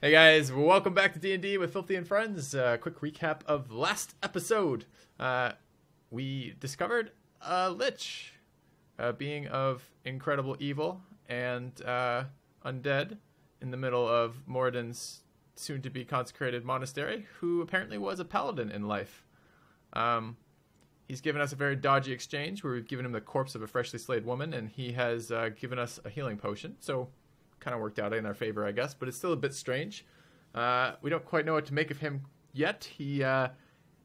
Hey guys, welcome back to D&D with Filthy and Friends. Quick recap of last episode. We discovered a lich, a being of incredible evil and undead in the middle of Moradin's soon-to-be consecrated monastery, who apparently was a paladin in life. He's given us a very dodgy exchange where we've given him the corpse of a freshly slayed woman, and he has given us a healing potion, so kind of worked out in our favor, I guess, but it's still a bit strange. We don't quite know what to make of him yet. He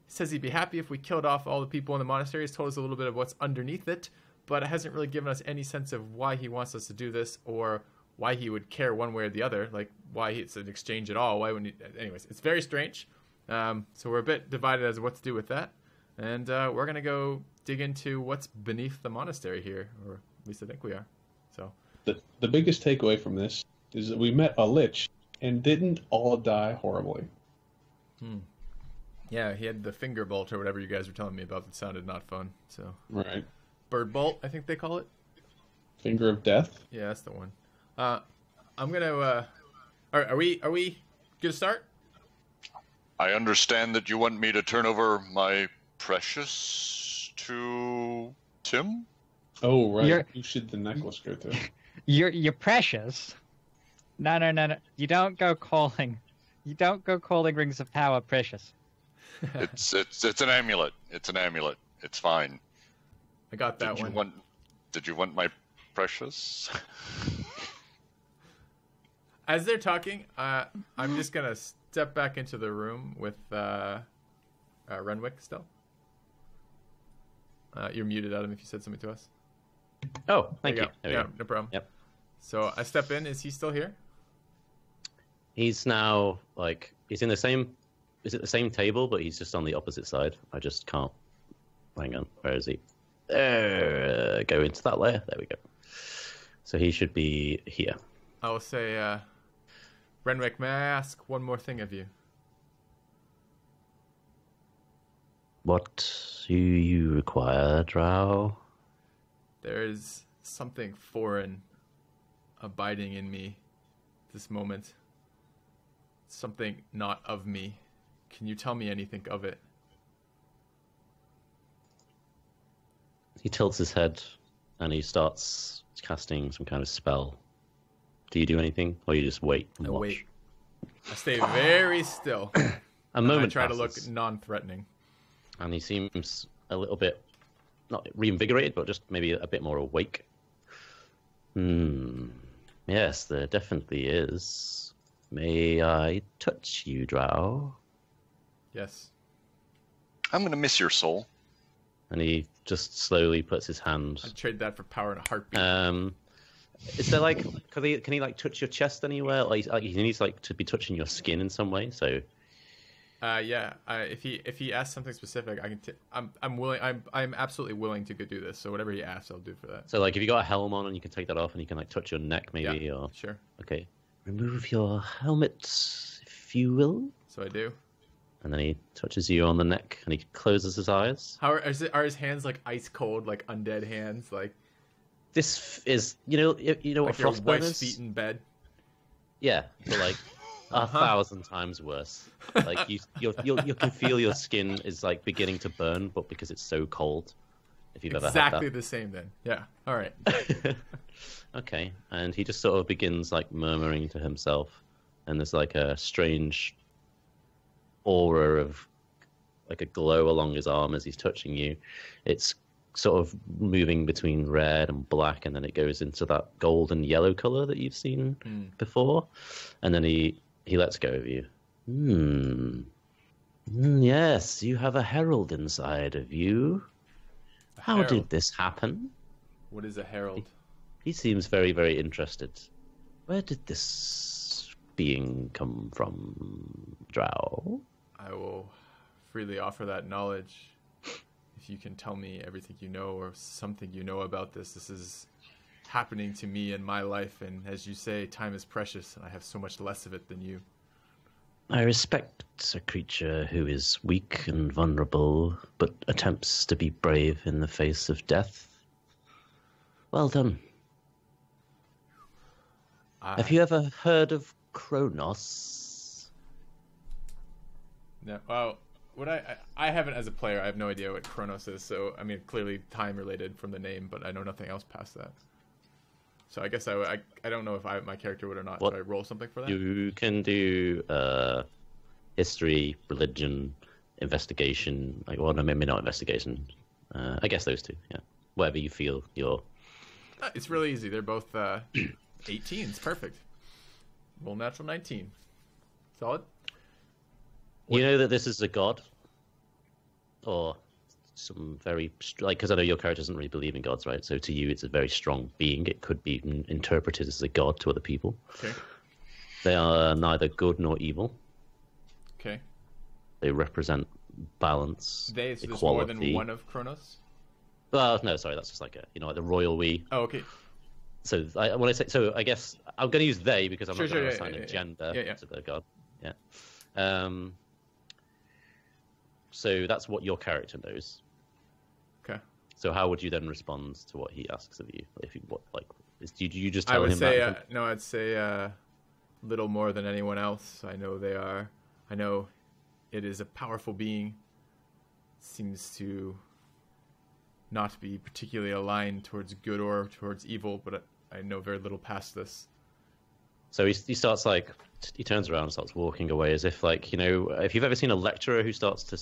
says he'd be happy if we killed off all the people in the monastery. He's told us a little bit of what's underneath it, but it hasn't really given us any sense of why he wants us to do this or why he would care one way or the other, like why it's an exchange at all. Why wouldn't he? Anyways, it's very strange. So we're a bit divided as to what to do with that. And we're going to go dig into what's beneath the monastery here, or at least I think we are. So The biggest takeaway from this is that we met a lich and didn't all die horribly. Yeah, he had the finger bolt or whatever you guys were telling me about that sounded not fun. So Right. bird bolt, I think they call it. Finger of death? Yeah, that's the one. I'm going to... are we gonna start? I understand that you want me to turn over my precious to Tim? Oh, right. You're- Who should the necklace go to? You're precious. No. You don't go calling rings of power precious. It's an amulet. It's an amulet. It's fine. I got that one. Did you want my precious? As they're talking, I'm just going to step back into the room with Renwick still. You're muted, Adam, if you said something to us. Oh, thank There you. go. There we Yeah, go. no problem. Yep. So I step in. Is he still here? He's now he's in the same. Is it the same table? But he's just on the opposite side. I just can't. Hang on. Where is he? Go into that layer. There we go. So he should be here. I will say, Renwick, may I ask one more thing of you? What do you require, Drow? There is something foreign abiding in me this moment. Something not of me. Can you tell me anything of it? He tilts his head and he starts casting some kind of spell. Do you do anything, or you just wait and I watch? wait. I stay very still. A moment I try to passes, look non-threatening. and he seems a little bit, not reinvigorated, but just maybe a bit more awake. Yes, there definitely is. May I touch you, Drow? Yes. I'm going to miss your soul. And he just slowly puts his hand. I'd trade that for power in a heartbeat. Is there can he touch your chest anywhere? He needs to be touching your skin in some way. So Yeah. If he asks something specific, I'm willing. I'm absolutely willing to go do this. So whatever he asks, I'll do for that. if you got a helm on and you can take that off and you can touch your neck maybe, Yeah, or sure. okay, remove your helmet if you will. So I do. And then he touches you on the neck and he closes his eyes. How are his hands like ice cold, like undead hands, like This is you know what your frostburn wife's is? feet in bed? Yeah, but 1,000 times worse. You can feel your skin is beginning to burn, but because it's so cold. If you've ever had that. Exactly the same then. Yeah. All right. Okay, and he just sort of begins murmuring to himself, and there's a strange aura of a glow along his arm as he's touching you. It's sort of moving between red and black, and then it goes into that gold and yellow color that you've seen before, and then he lets go of you. Yes, you have a herald inside of you. How herald? did this happen? What is a herald? He seems very, very interested. Where did this being come from, Drow? I will freely offer that knowledge if you can tell me everything you know or something you know about this. This is happening to me in my life, and as you say, time is precious, and I have so much less of it than you. I respect a creature who is weak and vulnerable, but attempts to be brave in the face of death. Well done. Have you ever heard of Kronos? No. Well, what I haven't as a player. I have no idea what Chronos is. So I mean, clearly time related from the name, but I know nothing else past that. So I guess I don't know if my character would or not. What? Should I roll something for that? You can do history, religion, investigation. Like, well, no, maybe not investigation. I guess those two. Yeah, whatever you feel you're. It's really easy. They're both 18s. Perfect. Roll natural 19. Solid. You know that this is a god, or some very because I know your character doesn't really believe in gods, right? So to you, it's a very strong being. It could be interpreted as a god to other people. Okay. They are neither good nor evil. Okay. They represent balance, So there's equality. more than one of Chronos? Well, no, sorry, that's just like like the royal we. Oh, okay. So when I say I guess I'm going to use they because I'm not going to assign a yeah. gender Yeah. to the god. Yeah. So that's what your character knows. Okay. So how would you then respond to what he asks of you? If you do you just I tell would him say that? no. I'd say little more than anyone else. I know they are. I know it is a powerful being. Seems to not be particularly aligned towards good or towards evil, but I know very little past this. So he starts he turns around and starts walking away as if if you've ever seen a lecturer who starts to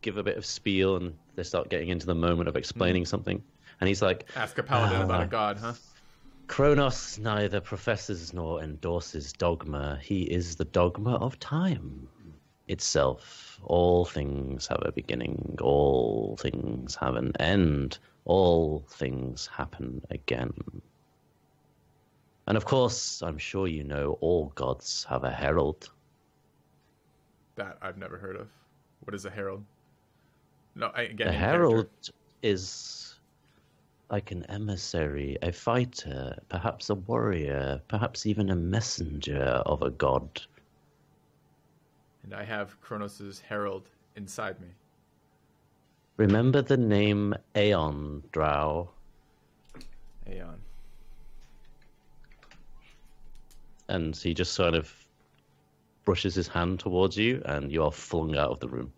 give a bit of spiel and they start getting into the moment of explaining something, and he's like, Ask a paladin about a god, huh? Kronos neither professes nor endorses dogma. He is the dogma of time itself. All things have a beginning. All things have an end. All things happen again. And of course, I'm sure you know, all gods have a herald. That I've never heard of. What is a herald? No, again. A in herald character. is like an emissary, a fighter, perhaps a warrior, perhaps even a messenger of a god. And I have Kronos' herald inside me. Remember the name Aeon, Drow. Aeon. And he just sort of brushes his hand towards you, and you are flung out of the room.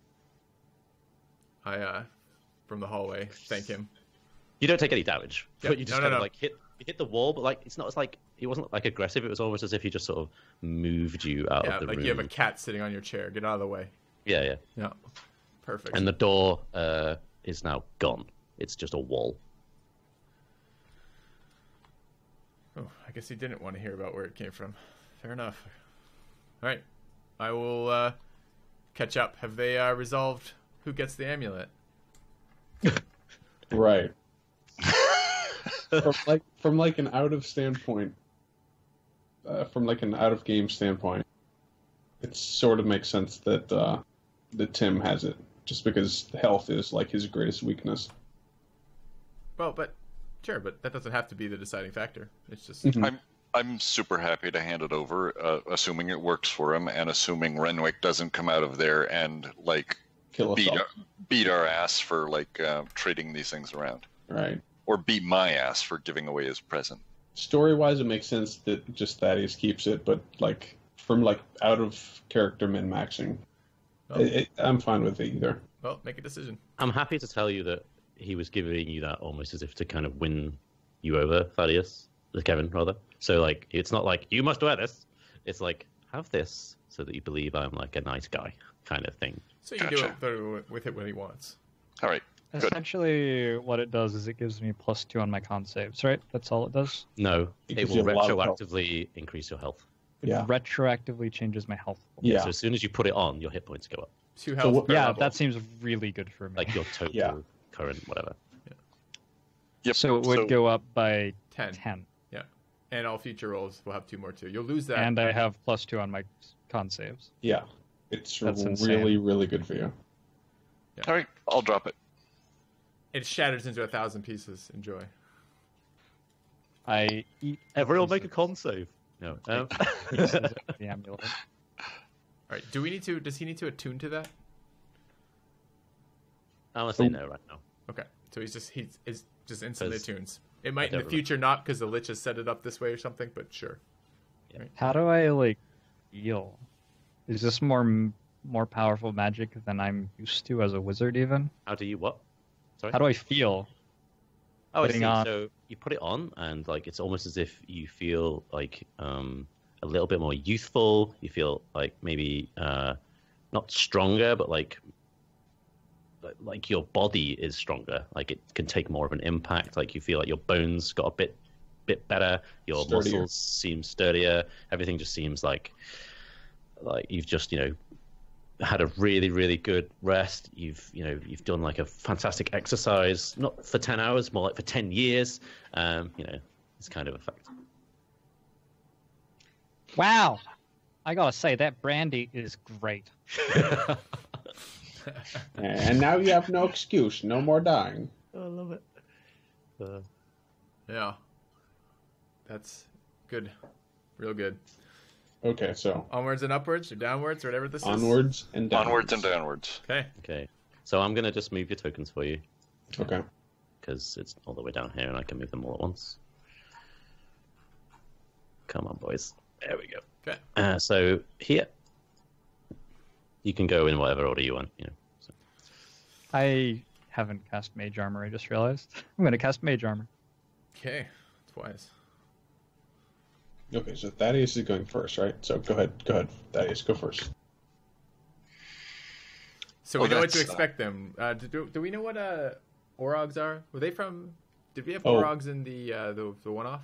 I, from the hallway, thank him. You don't take any damage, Yep. but you just No, no, kind of no. hit the wall, but it's not it wasn't aggressive. It was almost as if he just sort of moved you out Yeah, of the like room. you have a cat sitting on your chair. Get out of the way. Yeah. Yeah. Perfect. And the door is now gone. It's just a wall. Oh, I guess he didn't want to hear about where it came from. Fair enough. All right. I will catch up. Have they resolved who gets the amulet? Right. from an out of standpoint, from an out of game standpoint, it sort of makes sense that that Tim has it, just because health is his greatest weakness. Well, but sure, but that doesn't have to be the deciding factor. It's just I'm super happy to hand it over, assuming it works for him, and assuming Renwick doesn't come out of there and Kill us all. beat our ass for trading these things around, Right. or beat my ass for giving away his present. Story-wise, it makes sense that just Thaddeus keeps it, but from out of character min-maxing, I'm fine with it either. well, make a decision. I'm happy to tell you that he was giving you that almost as if to kind of win you over, Thaddeus, Kevin, rather. So it's not you must wear this. It's have this so that you believe I'm a nice guy kind of thing. So you can do it with it when he wants. All right. Good. Essentially, what it does is it gives me +2 on my con saves, right? That's all it does. No, It it gives will you a lot of health. retroactively increase your health. Yeah. Retroactively changes my health. Yeah. So as soon as you put it on, your hit points go up. 2 health per Yeah, level. that seems really good for me. Your total Yeah. current whatever. Yep. So it would go up by 10. 10. Yeah. And all future rolls will have 2 more too. You'll lose that. And I have +2 on my con saves. Yeah. It's That's really, insane. really good for you. All right. I'll drop it. It shatters into 1,000 pieces. Enjoy. I eat Everyone make a pieces con save. No. pieces of the amulet. All right. Do we need to? Does he need to attune to that? I'm gonna say no right now. Okay. So he's just instantly 'Cause attunes. It might in don't the future not because the Lich has set it up this way or something, but sure. How do I heal? Is this more more powerful magic than I'm used to as a wizard, even. How do you what? Sorry. How do I feel? Oh, I putting see. on- So you put it on, and like it's almost as if you feel like a little bit more youthful. You feel like maybe not stronger, but like your body is stronger. Like it can take more of an impact. Like you feel like your bones got a bit better. Your Sturdier. muscles seem sturdier. Everything just seems like you've just had a really, really good rest. You've done like a fantastic exercise, not for 10 hours, more like for 10 years. This kind of effect. Wow. I gotta say, that brandy is great. And now you have no excuse. No more dying. I love it. Yeah. That's good. Real good. Okay, so Onwards and upwards, or downwards, or whatever this is. onwards and downwards. Onwards and downwards. Okay. Okay. So I'm going to just move your tokens for you, Okay. because it's all the way down here and I can move them all at once. Come on, boys. There we go. Okay. So here, you can go in whatever order you want. So. I haven't cast Mage Armor, I just realized. I'm gonna cast Mage Armor. Okay. That's wise. Okay, so Thaddeus is going first, right? So go ahead, Thaddeus, go first. So Oh, we know what to that's, expect them. Do we know what Orogs are? Were they from? Did we have Oh. Orogs in the one-off?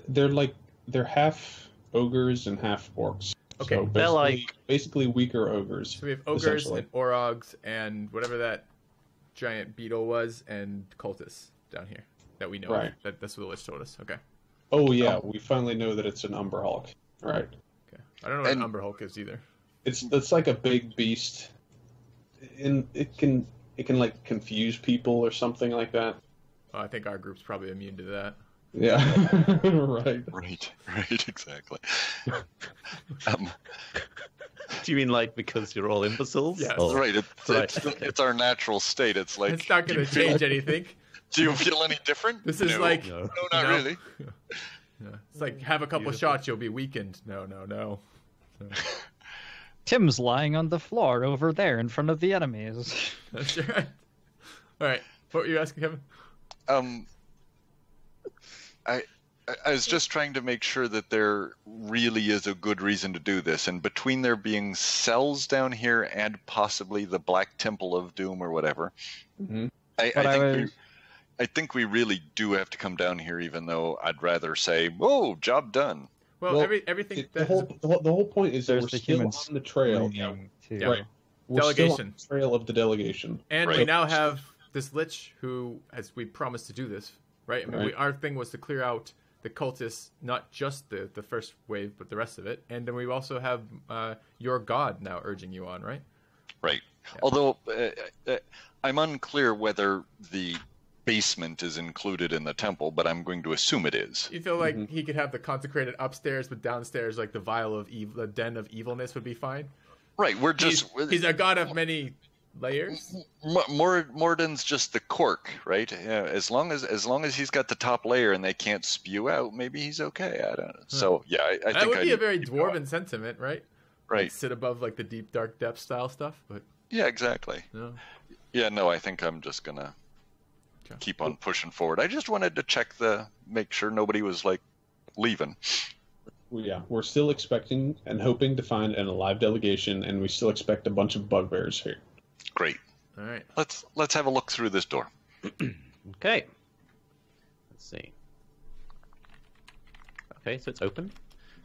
They're half ogres and half orcs. Okay, so they're basically weaker ogres. So we have ogres essentially. and Orogs and whatever that giant beetle was, and cultists down here that we know. Right. That's what the list told us. Okay. Oh yeah, we finally know that it's an Umber Hulk. Right. Okay. I don't know what And- an Umber Hulk is either. It's like a big beast, and it can like confuse people or something like that. Oh, I think our group's probably immune to that. Yeah. Right. Right, exactly. Do you mean like because you're all imbeciles? Yes. Or- Right, Right. it's our natural state. It's like, It's not going to change anything. do you feel any different? This is No. like No. No, not No. really. Yeah. It's like have a couple Beautiful. shots, you'll be weakened. No. Tim's lying on the floor over there in front of the enemies. That's right. All right. What were you asking, Kevin? I was just trying to make sure that there really is a good reason to do this, and between there being cells down here and possibly the Black Temple of Doom or whatever, hmm I think we really do have to come down here, even though I'd rather say, "Whoa, job done." Well, everything the that whole point is that There's we're the still humans on the trail. Roaming, too. Yeah. Right. We're still on Delegation. the trail of the delegation. And we Right. now have this Lich who, as we promised to do this, right? I mean, Right. our thing was to clear out the cultists, not just the first wave, but the rest of it. And then we also have your god now urging you on, right? Right. Although I'm unclear whether the basement is included in the temple, but I'm going to assume it is. You feel like he could have the consecrated upstairs, but downstairs, like the vial of evil, the den of evilness would be fine. Right. We're just He's a god of many layers. Moradin's just the cork, right? Yeah, as long as he's got the top layer and they can't spew out, maybe he's okay. I don't know. So yeah, I think That would be I a very need to keep going. dwarven sentiment, right? Right. Like, sit above like the deep dark depth style stuff, but Yeah, exactly. no. Yeah, no, I think I'm just gonna Okay. keep on pushing forward. I just wanted to make sure nobody was like leaving. Yeah, we're still expecting and hoping to find an alive delegation, and we still expect a bunch of bugbears here. Great. All right. Let's have a look through this door. Okay. Let's see. Okay, so it's open.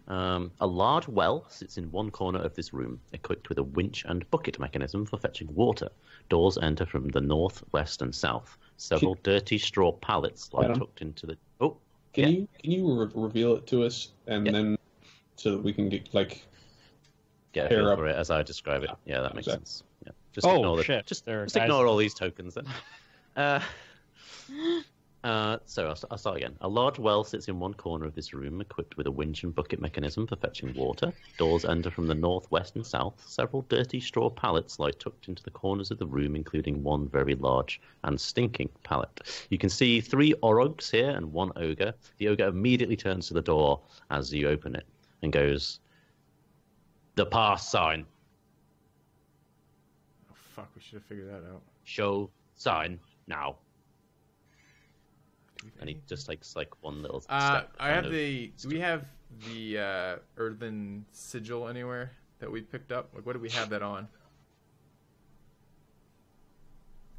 A large well sits in one corner of this room, equipped with a winch and bucket mechanism for fetching water. Doors enter from the north, west, and south. Several dirty straw pallets lie Adam? tucked into the... Oh, Can you reveal it to us, and Yeah. then so that we can get yeah, Pair feel up. for it as I describe it. Yeah, that makes Exactly. sense. Yeah. Just Oh, ignore shit. Just There are guys- ignore all these tokens then. So I'll start again. A large well sits in one corner of this room, equipped with a winch and bucket mechanism for fetching water. Doors enter from the north, west, and south. Several dirty straw pallets lie tucked into the corners of the room, including one very large and stinking pallet. You can see 3 Orogs here and 1 ogre. The ogre immediately turns to the door as you open it and goes, "The pass sign." fuck, we should have figured that out. Show sign now. And he just takes like one little step. I have the. Do we have the earthen sigil anywhere that we picked up? Like, what do we have that on?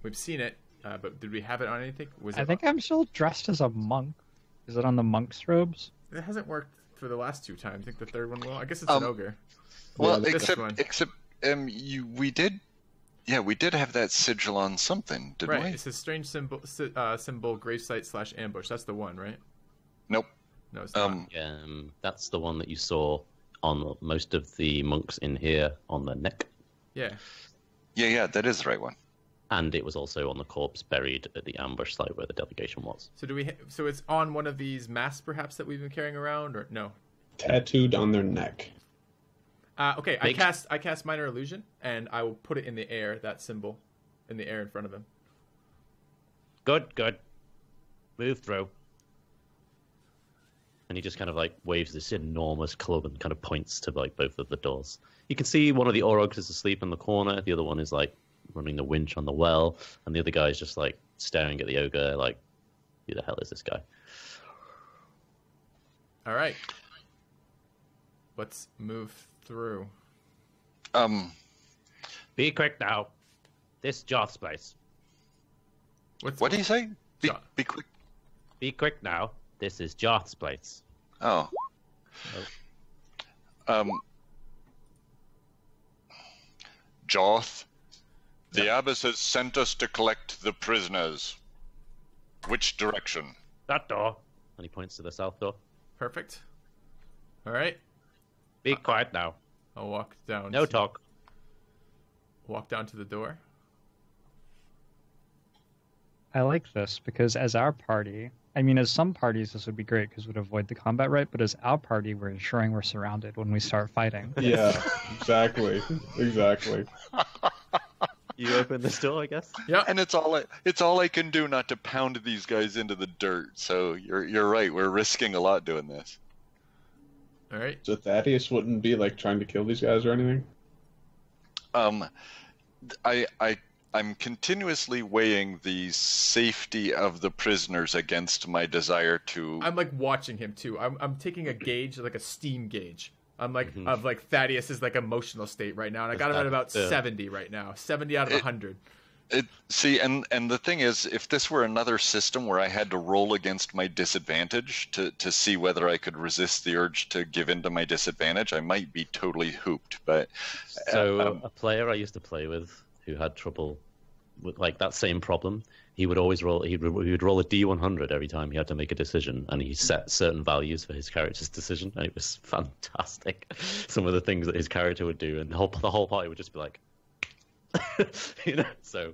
We've seen it, but did we have it on anything? I think I'm still dressed as a monk. Is it on the monk's robes? It hasn't worked for the last 2 times. I think the third one will. I guess it's an ogre. Well, Yeah, except we did have that sigil on something, didn't Right, we? it's a strange symbol, gravesite / ambush. That's the one, right? Nope. No, it's not. That's the one that you saw on most of the monks in here on the neck. Yeah. Yeah, that is the right one. And it was also on the corpse buried at the ambush site where the delegation was. So so it's on one of these masks, perhaps, that we've been carrying around, or no? Tattooed on their neck. Okay, I cast minor illusion, and I will put it in the air. That symbol, in the air in front of him. Good. Move through. And he just kind of like waves this enormous club and kind of points to like both of the doors. You can see one of the Orogs is asleep in the corner. The other one is like running the winch on the well, and the other guy is just like staring at the ogre like, who the hell is this guy? All right. Let's move through. Be quick now. This Joth's place. What did he say? Be quick. Be quick now. This is Joth's place. Oh. Joth, the abbess has sent us to collect the prisoners. Which direction? That door. And he points to the south door. Perfect. All right. Be quiet now. I'll walk down. No talk. Walk down to the door. I like this because as our party, I mean, as some parties, this would be great because it would avoid the combat, right? But as our party, we're ensuring we're surrounded when we start fighting. Yeah, exactly. You open this door, I guess. Yeah. And it's all I can do not to pound these guys into the dirt. So you're right. We're risking a lot doing this. All right. So Thaddeus wouldn't be like trying to kill these guys or anything? I'm continuously weighing the safety of the prisoners against my desire to. I'm like watching him too. I'm taking a gauge, like a steam gauge. I'm like of like Thaddeus's like emotional state right now, and I got him at about 70 right now. 70 out of 100. See, and the thing is, if this were another system where I had to roll against my disadvantage to see whether I could resist the urge to give in to my disadvantage, I might be totally hooped. But so a player I used to play with who had trouble with like that same problem, he would always roll. He would roll a D100 every time he had to make a decision, and he set certain values for his character's decision, and it was fantastic. Some of the things that his character would do, and the whole party would just be like. So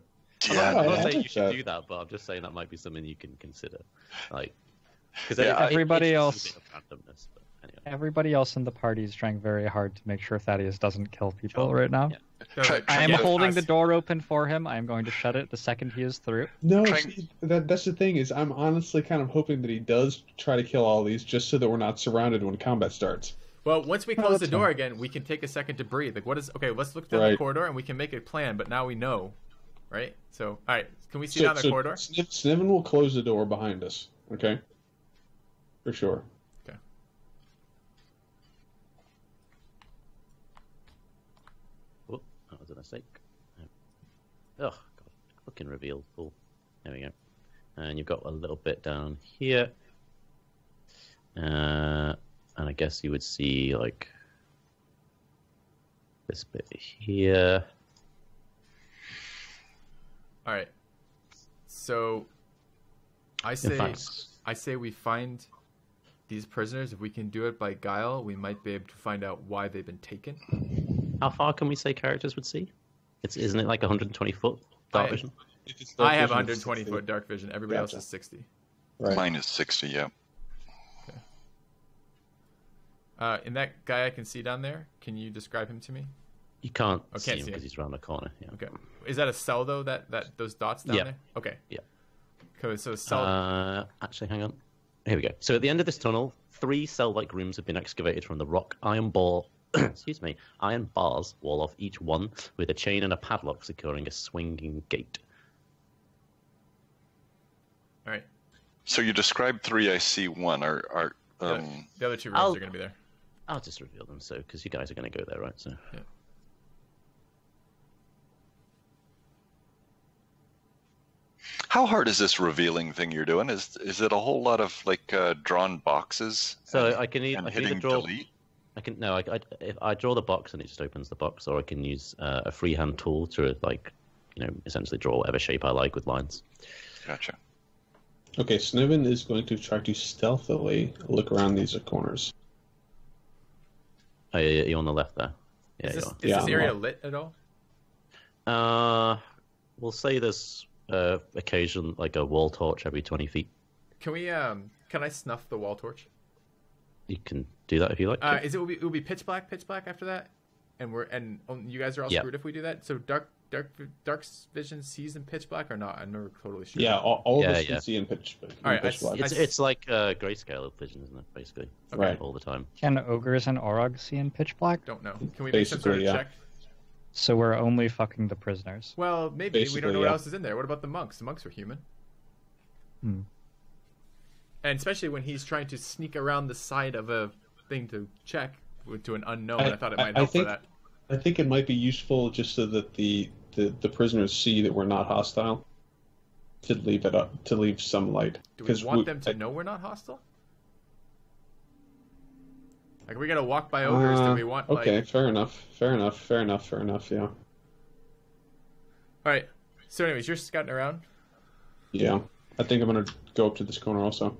yeah, I'm not saying you should do that, but I'm just saying that might be something you can consider, like because everybody else, a bit of randomness, but anyway. Everybody else in the party is trying very hard to make sure Thaddeus doesn't kill people right now. Yeah. I am holding the door open for him. I am going to shut it the second he is through. No, see, that's the thing is I'm honestly kind of hoping that he does try to kill all these just so that we're not surrounded when combat starts. Well, once we close the door again, we can take a second to breathe. Like, okay, let's look down the corridor, and we can make a plan, but now we know, right? So, all right, can we see down the corridor? Sniven will close the door behind us, okay? For sure. Okay. Oh, that was a mistake. Oh, God. Fucking reveal. Cool. There we go. And you've got a little bit down here. And I guess you would see, like, this bit here. All right. So, I say we find these prisoners. If we can do it by guile, we might be able to find out why they've been taken. How far can we say characters would see? Isn't it like 120 foot dark vision? I have 120 foot dark vision. Everybody else is 60. Right. Mine is 60, yeah. And that guy I can see down there, can you describe him to me? You can't see him because he's around the corner. Yeah. Okay. Is that a cell though? That those dots down there? Okay. Yeah. Okay, so cell. Actually, hang on. Here we go. So at the end of this tunnel, 3 cell-like rooms have been excavated from the rock iron bore excuse me, iron bars wall off each one with a chain and a padlock securing a swinging gate. All right. So you described 3, I see 1. Are The other 2 rooms are going to be there. I'll just reveal them, so because you guys are going to go there, right? So. Yeah. How hard is this revealing thing you're doing? Is it a whole lot of like drawn boxes? So I can either hitting draw. delete? If I draw the box and it just opens the box, or I can use a freehand tool to essentially draw whatever shape I like with lines. Gotcha. Okay, Sniven is going to try to stealthily look around these corners. Oh, yeah, you're on the left there. Yeah, Is you this, are. is this area lit at all? We'll say there's occasion like a wall torch every 20 feet. Can we? Can I snuff the wall torch? You can do that if you like. It will be pitch black after that, and you guys are all screwed if we do that. So dark vision sees in pitch black or not? I'm never totally sure. Yeah, all of us can see in pitch black. It's like grayscale of vision, isn't it? Basically, right, all the time. Can ogres and orogs see in pitch black? Don't know. Can we make some sort of check? So we're only fucking the prisoners. Well, maybe we don't know what else is in there. What about the monks? The monks were human. And especially when he's trying to sneak around the side of a thing to check to an unknown, I thought it might help for that. I think it might be useful just so that the prisoners see that we're not hostile. To leave some light. Do we want them to know we're not hostile? Like, we gotta walk by ogres. Do we want? Okay, fair enough. Yeah. All right. So, anyways, you're scouting around. Yeah, I think I'm gonna go up to this corner also.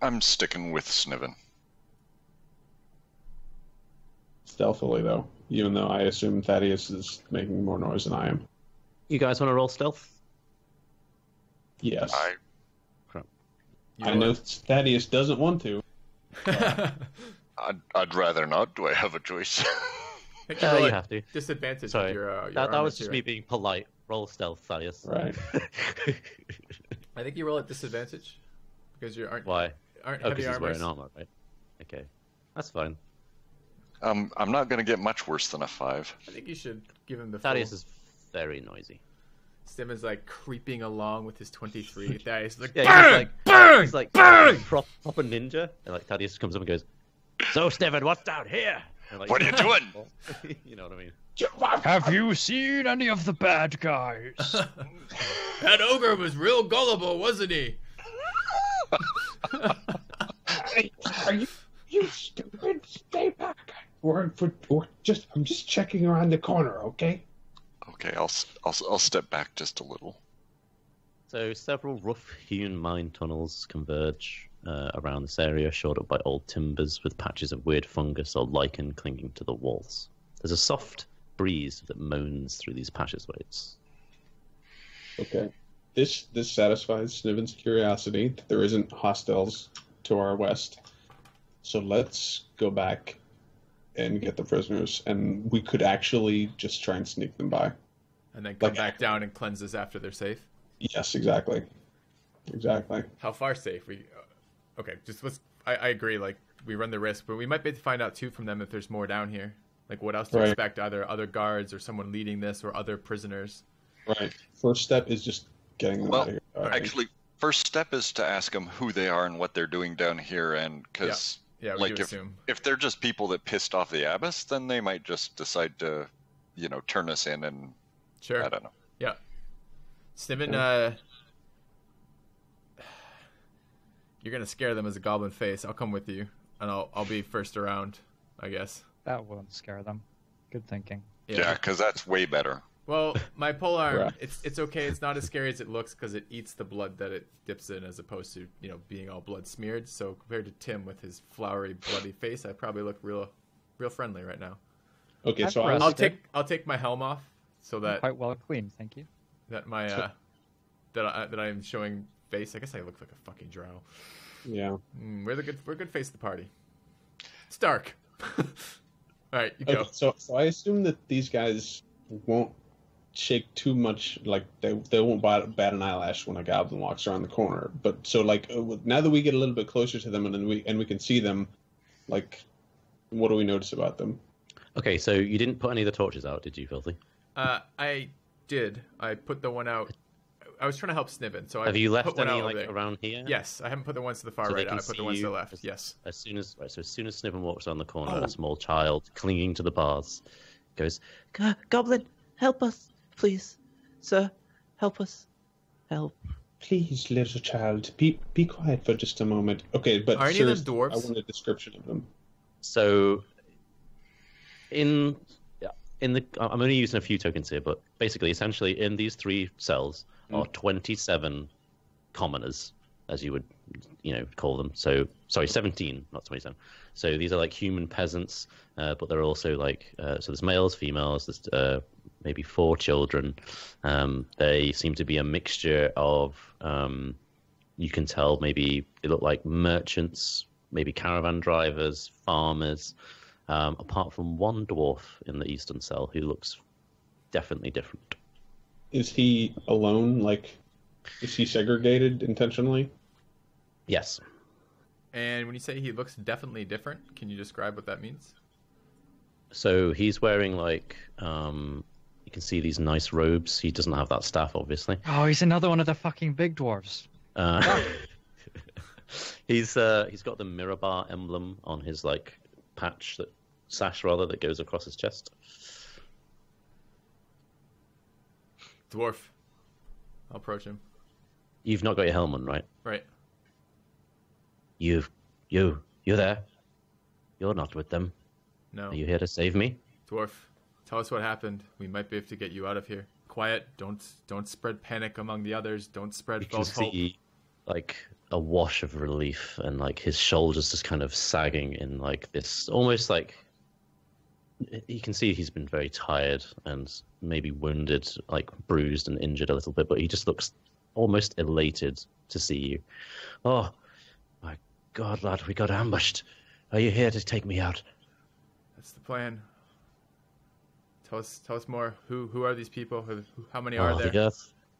I'm sticking with Sniven. Stealthily, though, even though I assume Thaddeus is making more noise than I am. You guys want to roll stealth? Yes. I know Thaddeus doesn't want to. I'd rather not. Do I have a choice? You have to. Disadvantage. Sorry, your that was just me being polite. Roll stealth, Thaddeus. Right. I think you roll at disadvantage because you aren't. Why? Aren't because heavy he's armors. wearing armor, right? Okay, that's fine. I'm not going to get much worse than a 5. I think you should give him the. Thaddeus is very noisy. Stim is like creeping along with his 23. Thaddeus is like, he's like proper ninja, and like Thaddeus comes up and goes, "So, Sniven, what's down here?" Like, what are you doing? You know what I mean? Have you seen any of the bad guys? That ogre was real gullible, wasn't he? Are you stupid? Stay back. I'm just checking around the corner, okay? Okay, I'll step back just a little. So several rough-hewn mine tunnels converge around this area, shored up by old timbers with patches of weird fungus or lichen clinging to the walls. There's a soft breeze that moans through these passageways. Okay. This satisfies Sniven's curiosity that there isn't hostiles to our west. So let's go back and get the prisoners, and we could actually just try and sneak them by. And then come back down and cleanse us after they're safe? Yes, exactly. How far safe? Okay, I agree, like, we run the risk, but we might be able to find out, too, from them if there's more down here. Like, what else to expect? Either other guards or someone leading this or other prisoners. Right. First step is just getting them out of here. Actually, first step is to ask them who they are and what they're doing down here, and because... Yeah, we do assume. If they're just people that pissed off the abbess, then they might just decide to, turn us in and... Sure. I don't know. Yeah. Sniven, you're going to scare them as a goblin face. I'll come with you, and I'll be first around, I guess. That won't scare them. Good thinking. Yeah, because that's way better. Well, my polearm, it's okay. It's not as scary as it looks because it eats the blood that it dips in, as opposed to being all blood smeared. So compared to Tim with his flowery, bloody face, I probably look real friendly right now. Okay, so I'll take my helm off so that quite well clean, thank you. That my that I am showing face. I guess I look like a fucking drow. Yeah, we're good face of the party. It's dark. All right, you go. So I assume that these guys won't shake too much, like they won't bat an eyelash when a goblin walks around the corner. But so now that we get a little bit closer to them and we can see them, like What do we notice about them? Okay, so you didn't put any of the torches out, did you, Filthy? I did. I put the one out. I was trying to help Sniven, so Have I you put left one any out like over there. around here? Yes, I haven't put the ones to the far So they right can out. I put the see ones to the you left. as- Yes. As soon as Sniven walks around the corner, a small child clinging to the bars goes, "Goblin, help us, please, sir, help us, help." Please, little child, be quiet for just a moment. Okay, but Are any of them seriously, dwarves? I want a description of them. So, in the, I'm only using a few tokens here, but basically, essentially, in these 3 cells are 27 commoners, as you would, call them. So, sorry, 17, not 27. So these are like human peasants, but they're also like, so there's males, females, there's maybe 4 children. They seem to be a mixture of, you can tell maybe they look like merchants, maybe caravan drivers, farmers, apart from one dwarf in the eastern cell who looks definitely different. Is he alone? Like, is he segregated intentionally? Yes. And when you say he looks definitely different, can you describe what that means? So he's wearing like, you can see these nice robes. He doesn't have that staff, obviously. Oh, he's another one of the fucking big dwarves. He's got the Mirabar emblem on his like sash that goes across his chest. Dwarf. I'll approach him. You've not got your helmet, right? Right. You there? You're not with them. No. Are you here to save me? Dwarf, tell us what happened. We might be able to get you out of here. Quiet. Don't spread panic among the others. Don't spread You can false hope. see like a wash of relief, and like his shoulders just kind of sagging in like this, almost like you can see he's been very tired and maybe wounded, like bruised and injured a little bit, but he just looks almost elated to see you. Oh my God, lad, we got ambushed. Are you here to take me out? That's the plan. Tell us more. Who are these people? How many are there?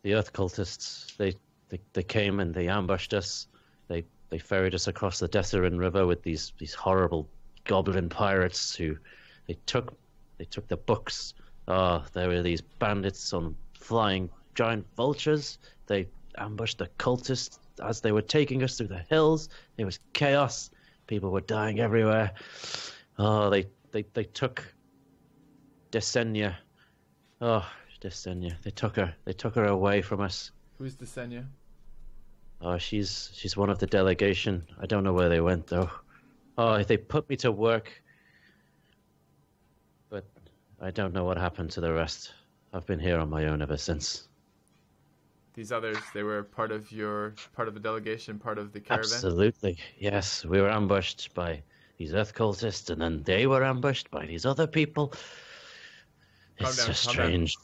The Earth cultists. They came and they ambushed us. They ferried us across the Desserin River with these horrible goblin pirates who they took the books. There were these bandits on flying giant vultures. They ambushed the cultists as they were taking us through the hills. There was chaos. People were dying everywhere. They took Desenia. Oh, Desenia. They took her away from us. Who's Desenia? Oh, she's one of the delegation. I don't know where they went though. Oh, they put me to work, but I don't know what happened to the rest. I've been here on my own ever since. These others, they were part of the delegation, part of the caravan? Absolutely, yes. We were ambushed by these Earth cultists, and then they were ambushed by these other people. Calm It's down, just calm down. strange.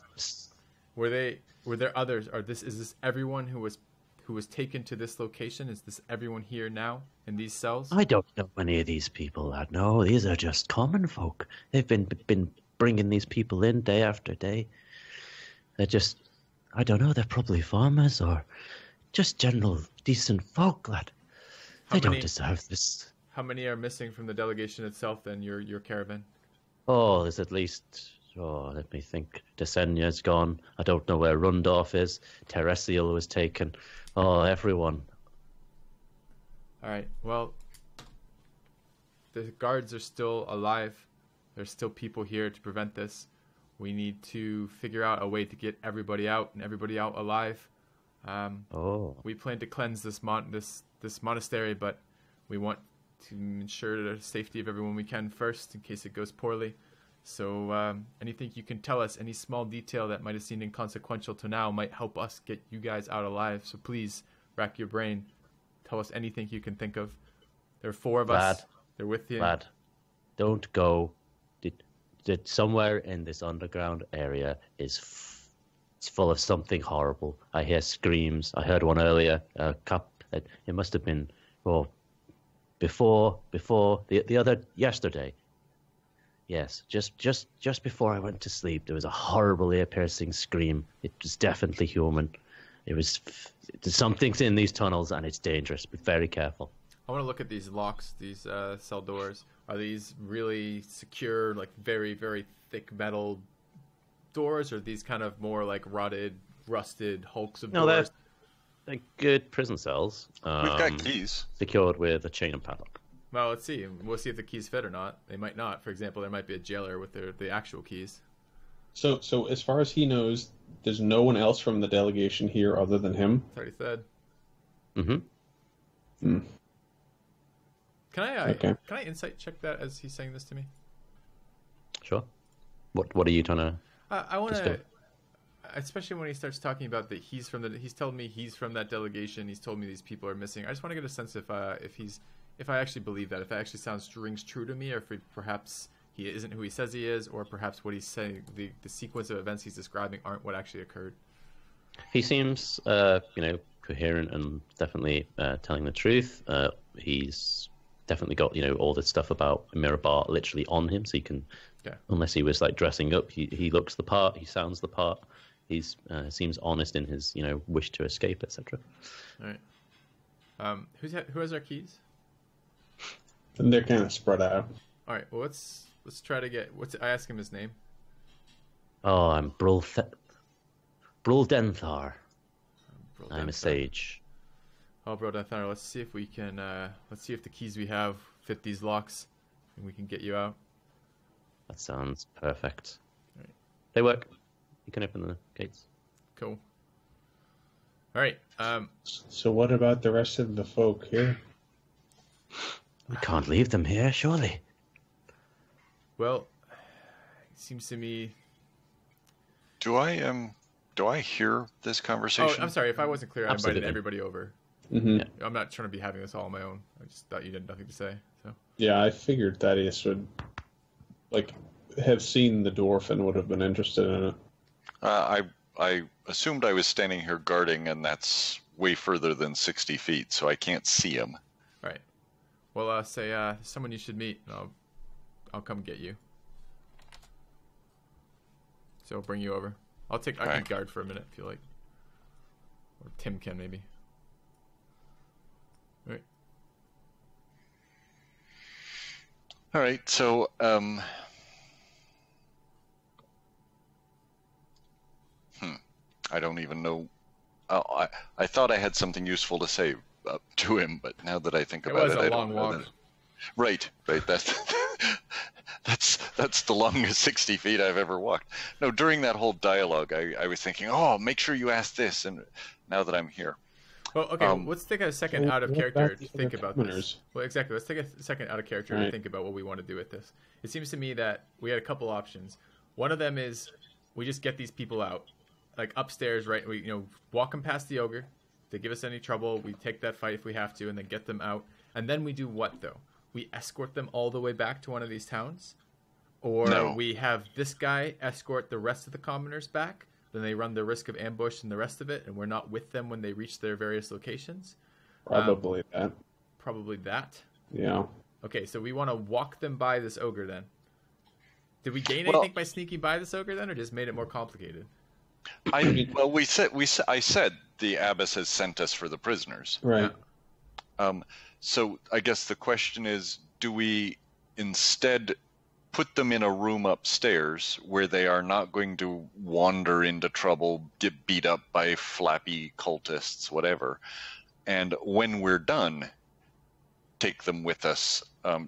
Were there others? Is this everyone who was taken to this location? Is this everyone here now in these cells? I don't know any of these people, lad. No, these are just common folk. They've been bringing these people in day after day. They're just, I don't know, they're probably farmers or just general decent folk, lad. They don't deserve this. How many are missing from the delegation itself then, your caravan? Oh, there's at least, let me think. Desenia's gone. I don't know where Rundorf is. Teresial was taken. Oh, everyone. All right. Well, the guards are still alive. There's still people here to prevent this. We need to figure out a way to get everybody out and everybody out alive. We plan to cleanse this monastery, but we want to ensure the safety of everyone we can first in case it goes poorly. So anything you can tell us, any small detail that might have seemed inconsequential to now might help us get you guys out alive. So please rack your brain. Tell us anything you can think of. There are 4 of us. They're with you. Lad, don't go. Did somewhere in this underground area it's full of something horrible. I hear screams. I heard one earlier. It must have been before the other yesterday. Yes, just before I went to sleep, there was a horrible ear-piercing scream. It was definitely human. There's something's in these tunnels and it's dangerous. Be very careful. I want to look at these locks, these cell doors. Are these really secure, like very, very thick metal doors, or are these kind of more like rotted, rusted hulks of doors? They're good prison cells. We've got keys. Secured with a chain and padlock. Well, let's see. We'll see if the keys fit or not. They might not. For example, there might be a jailer with the actual keys. So as far as he knows, there's no one else from the delegation here other than him? That's already said. Mm-hmm. Can I insight check that as he's saying this to me? Sure. What are you trying to... I want to... Especially when he starts talking about that he's told me he's from that delegation. He's told me these people are missing. I just want to get a sense if I actually believe that, if that actually rings true to me, or if perhaps he isn't who he says he is, or perhaps what he's saying, the sequence of events he's describing aren't what actually occurred. He seems, coherent and definitely telling the truth. He's definitely got, all this stuff about Mirabar literally on him, so you can, unless he was like dressing up, he looks the part, he sounds the part. He's seems honest in his, wish to escape, etc. All right. Who has our keys? And they're kind of spread out. All right. Well, let's try to get. I ask him his name. Oh, I'm Bruldenthar. I'm a sage. Oh, Bruldenthar. Let's see if we can. Let's see if the keys we have fit these locks, and we can get you out. That sounds perfect. All right. They work. You can open the gates. Cool. All right. So what about the rest of the folk here? We can't leave them here, surely. Well, it seems to me. Do I hear this conversation? Oh, I'm sorry if I wasn't clear. I invited everybody over. Mm-hmm. Yeah. I'm not trying to be having this all on my own. I just thought you had nothing to say. So. Yeah, I figured Thaddeus would have seen the dwarf and would have been interested in it. I assumed I was standing here guarding, and that's way further than 60 feet, so I can't see him. Right. Well, say someone you should meet, and I'll come get you. So I'll bring you over. I can guard for a minute if you like, or Tim can maybe. All right. All right. So I don't even know. I thought I had something useful to say to him, but now that I think about it, I don't know. Right. That's the longest 60 feet I've ever walked. No, during that whole dialogue, I was thinking, make sure you ask this, and now that I'm here. Well, okay, let's take a second out of character to think about this. Well, exactly. Let's take a second out of character to think about what we want to do with this. It seems to me that we had a couple options. One of them is we just get these people out, like upstairs, right? We walk them past the ogre. If they give us any trouble, we take that fight if we have to, and then get them out. And then we do what though? We escort them all the way back to one of these towns, or we have this guy escort the rest of the commoners back. Then they run the risk of ambush and the rest of it, and we're not with them when they reach their various locations. Probably that. Probably that. Yeah. Okay, so we want to walk them by this ogre then. Did we gain anything by sneaking by this ogre then, or just made it more complicated? I said the abbess has sent us for the prisoners. Right. So I guess the question is, do we instead put them in a room upstairs where they are not going to wander into trouble, get beat up by flappy cultists, whatever, and when we're done, take them with us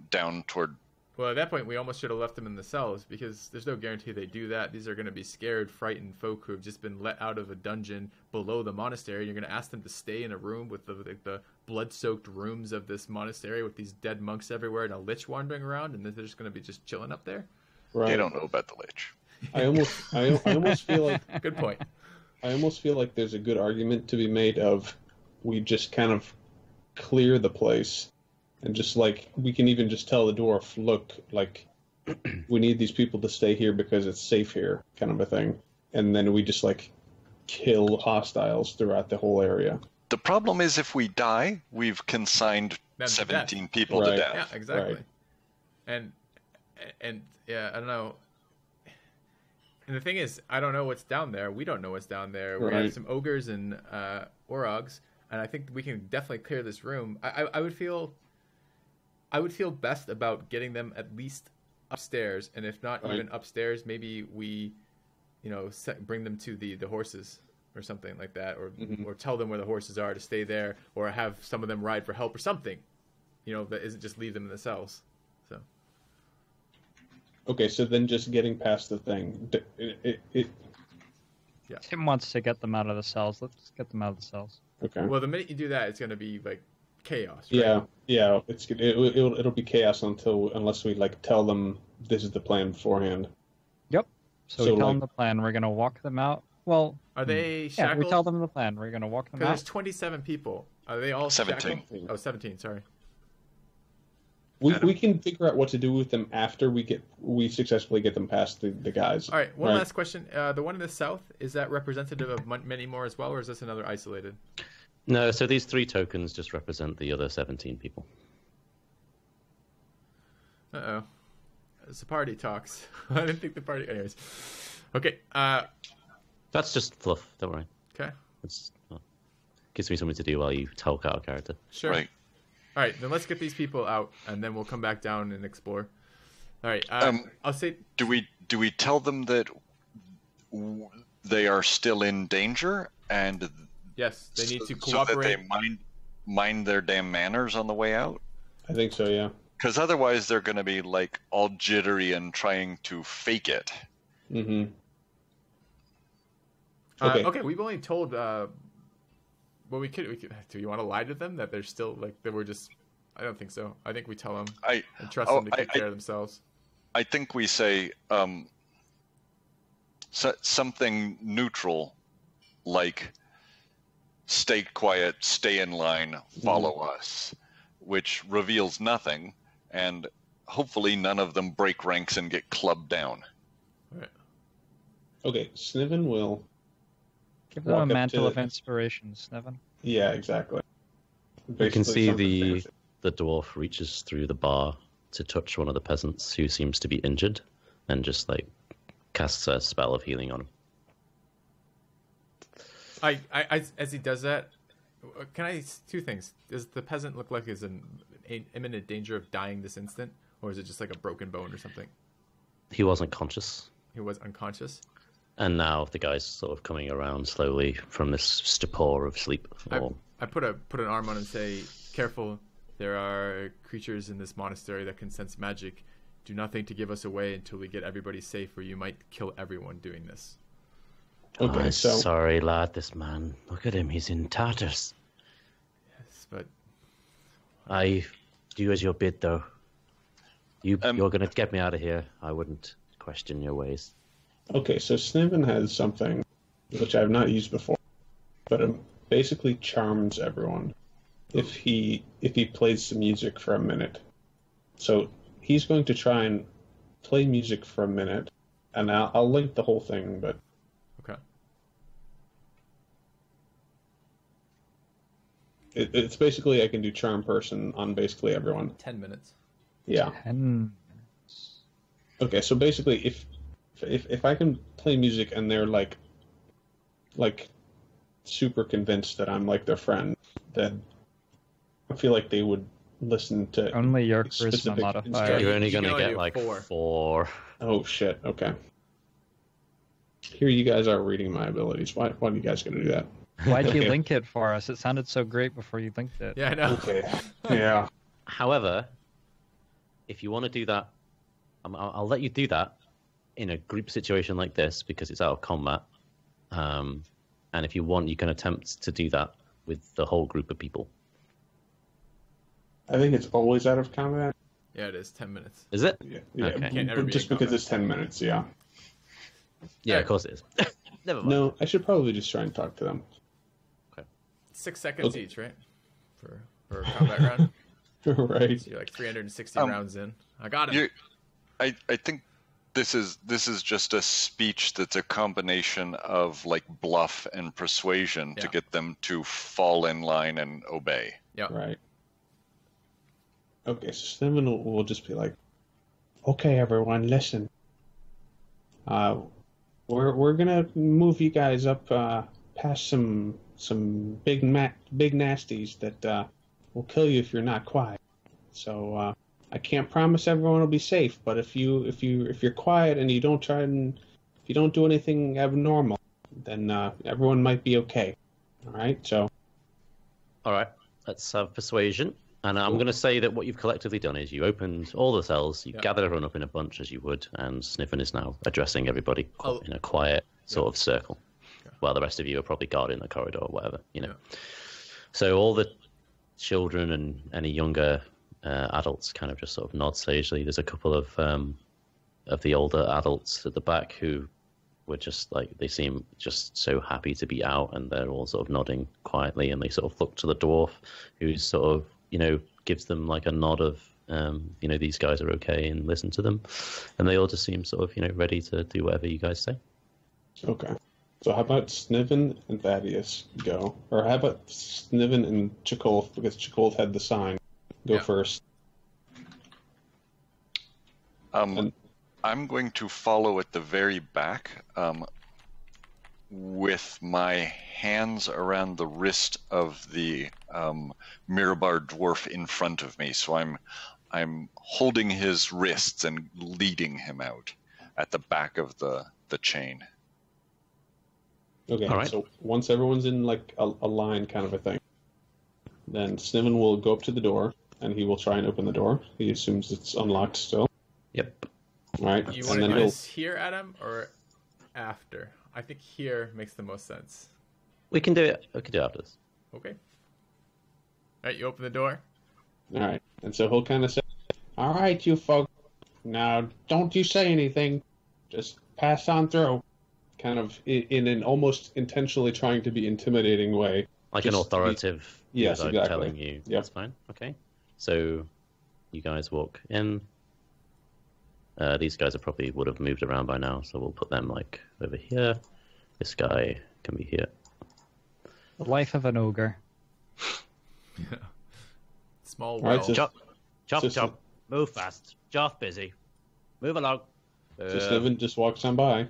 down toward... Well, at that point, we almost should have left them in the cells, because there's no guarantee they do that. These are going to be scared, frightened folk who have just been let out of a dungeon below the monastery. You're going to ask them to stay in a room with the blood-soaked rooms of this monastery with these dead monks everywhere and a lich wandering around, and they're just going to be just chilling up there? Right. They don't know about the lich. I almost feel like... Good point. I almost feel like there's a good argument to be made of we just kind of clear the place. And just we can even just tell the dwarf, look, we need these people to stay here because it's safe here, kind of a thing. And then we just kill hostiles throughout the whole area. The problem is if we die, we've consigned 17 people to death. Yeah, exactly. Right. And yeah, I don't know. And the thing is, I don't know what's down there. We don't know what's down there. We have some ogres and orogs, and I think we can definitely clear this room. I would feel... I would feel best about getting them at least upstairs, and if not even upstairs, maybe we, bring them to the horses or something like that, or tell them where the horses are to stay there, or have some of them ride for help or something, that isn't just leave them in the cells. So. Okay, so then just getting past the thing, Yeah. Tim wants to get them out of the cells. Let's get them out of the cells. Okay. Well, the minute you do that, it's going to be like chaos. Right? Yeah. It'll be chaos unless we tell them this is the plan beforehand. Yep. So we tell them the plan. We're gonna walk them out. Well, are they shackled? Yeah, we tell them the plan. We're gonna walk them out. Because there's 27 people. Are they all 17? Shackled? Oh, 17. Sorry. We can figure out what to do with them after we successfully get them past the guys. All right. One last question. The one in the south, is that representative of many more as well, or is this another isolated? No. So these 3 tokens just represent the other 17 people. Uh-oh. It's a party talks. I didn't think the party... Anyways. Okay. That's just fluff. Don't worry. Okay. Gives me something to do while you talk out of character. Sure. Right. All right. Then let's get these people out, and then we'll come back down and explore. All right. I'll say... Do we tell them that they are still in danger and... Yes, they need to so cooperate. that they mind their damn manners on the way out? I think so, yeah. Because otherwise they're going to be all jittery and trying to fake it. Mm-hmm. Okay, we've only told. Well, we could. Do you want to lie to them that they're still that we're just? I don't think so. I think we tell them and trust them to take care of themselves. I think we say something neutral, like "Stay quiet, stay in line, follow us," which reveals nothing. And hopefully none of them break ranks and get clubbed down. Right. Okay, Sniven will... Give them a mantle of inspiration, Sniven. Yeah, exactly. You can see the dwarf reaches through the bar to touch one of the peasants who seems to be injured and just casts a spell of healing on him. As he does that, can I... 2 things. Does the peasant look like he's in imminent danger of dying this instant? Or is it just like a broken bone or something? He wasn't conscious. He was unconscious? And now the guy's sort of coming around slowly from this stupor of sleep. I put an arm on and say, careful, there are creatures in this monastery that can sense magic. Do nothing to give us away until we get everybody safe, or you might kill everyone doing this. Okay, sorry, lad, this man. Look at him, he's in tatters. Yes, but... I do as you're bid, though. You're going to get me out of here. I wouldn't question your ways. Okay, so Sniven has something which I've not used before, but it basically charms everyone if he plays some music for a minute. So he's going to try and play music for a minute, and I'll link the whole thing, but... Okay. It's basically I can do charm person on basically everyone. 10 minutes. Yeah. 10 minutes. Okay, so basically if I can play music and they're like super convinced that I'm their friend, then I feel like they would listen to only your charisma modifier. You're only going to get 4. Oh shit, okay. Here you guys are reading my abilities. Why are you guys going to do that? Why'd you link it for us? It sounded so great before you linked it. Yeah, I know. Okay. Yeah. However, if you want to do that, I'll let you do that in a group situation like this because it's out of combat. And if you want, you can attempt to do that with the whole group of people. I think it's always out of combat. Yeah, it is 10 minutes. Is it? Yeah. Okay. Can't ever be just in because combat. it's 10 minutes, yeah. Yeah, of course it is. Never mind. No, I should probably just try and talk to them. 6 seconds each, right? For a combat round. Right. So you're 360 rounds in. I got him. I think this is just a speech that's a combination of bluff and persuasion to get them to fall in line and obey. Yeah. Right. Okay, so Sniven will just be like, okay, everyone, listen. We're gonna move you guys up past some big nasties that will kill you if you're not quiet. So I can't promise everyone will be safe, but if you're quiet and you don't if you don't do anything abnormal, then everyone might be okay. All right. So. All right. Let's have persuasion. And I'm going to say that what you've collectively done is you opened all the cells, you gathered everyone up in a bunch as you would, and Sniven is now addressing everybody in a quiet sort of circle, while the rest of you are probably guarding the corridor or whatever, you know. Yeah. So all the children and any younger adults kind of just sort of nod sagely. There's a couple of the older adults at the back who were just like, they seem just so happy to be out, and they're all sort of nodding quietly, and they sort of look to the dwarf, who's sort of, you know, gives them like a nod of, you know, these guys are okay, and listen to them. And they all just seem sort of, you know, ready to do whatever you guys say. Okay. So how about Sniven and Thaddeus go? Or how about Sniven and Chakolth, because Chakolth had the sign, go first? I'm going to follow at the very back with my hands around the wrist of the Mirror-Bard dwarf in front of me. So I'm holding his wrists and leading him out at the back of the chain. Okay, right. So once everyone's in like a line kind of a thing, then Sniven will go up to the door, and he will try and open the door. He assumes it's unlocked still. Yep. All right. You want to do this here, Adam, or after? I think here makes the most sense. We can do it. We can do it after this. Okay. All right, you open the door. All right. And so he'll kind of say, all right, you folk, now don't you say anything. Just pass on through. Kind of in an almost intentionally trying to be intimidating way. Like an authoritative, yes, exactly. Telling you. Yep. That's fine. Okay. So you guys walk in. These guys probably would have moved around by now, so we'll put them like over here. This guy can be here. The life of an ogre. Yeah. Small world. Right, so, chop. Move fast. Joff busy. Move along. So Sniven just walks on by.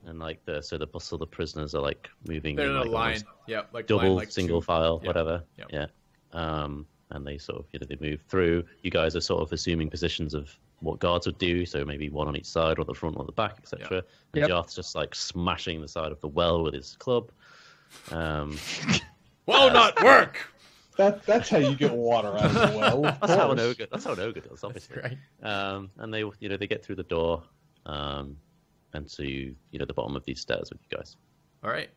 And like the bustle, the prisoners are like moving. They're in a like line. Yeah, like double, line, like single two. file, Yeah. whatever. Yep. Yeah. And they sort of, you know, they move through. You guys are sort of assuming positions of what guards would do, so maybe one on each side, or the front, or the back, etc. Yep. And Jarth's just like smashing the side of the well with his club. Will not work. That's how you get water out of the well. That's how an ogre does, obviously. That's right. And they, you know, they get through the door, and to, you know, the bottom of these stairs with you guys. All right,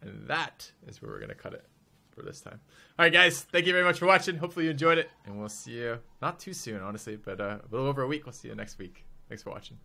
and that is where we're gonna cut it for this time. All right, guys, thank you very much for watching. Hopefully you enjoyed it, and we'll see you not too soon, honestly, but a little over a week. We'll see you next week. Thanks for watching.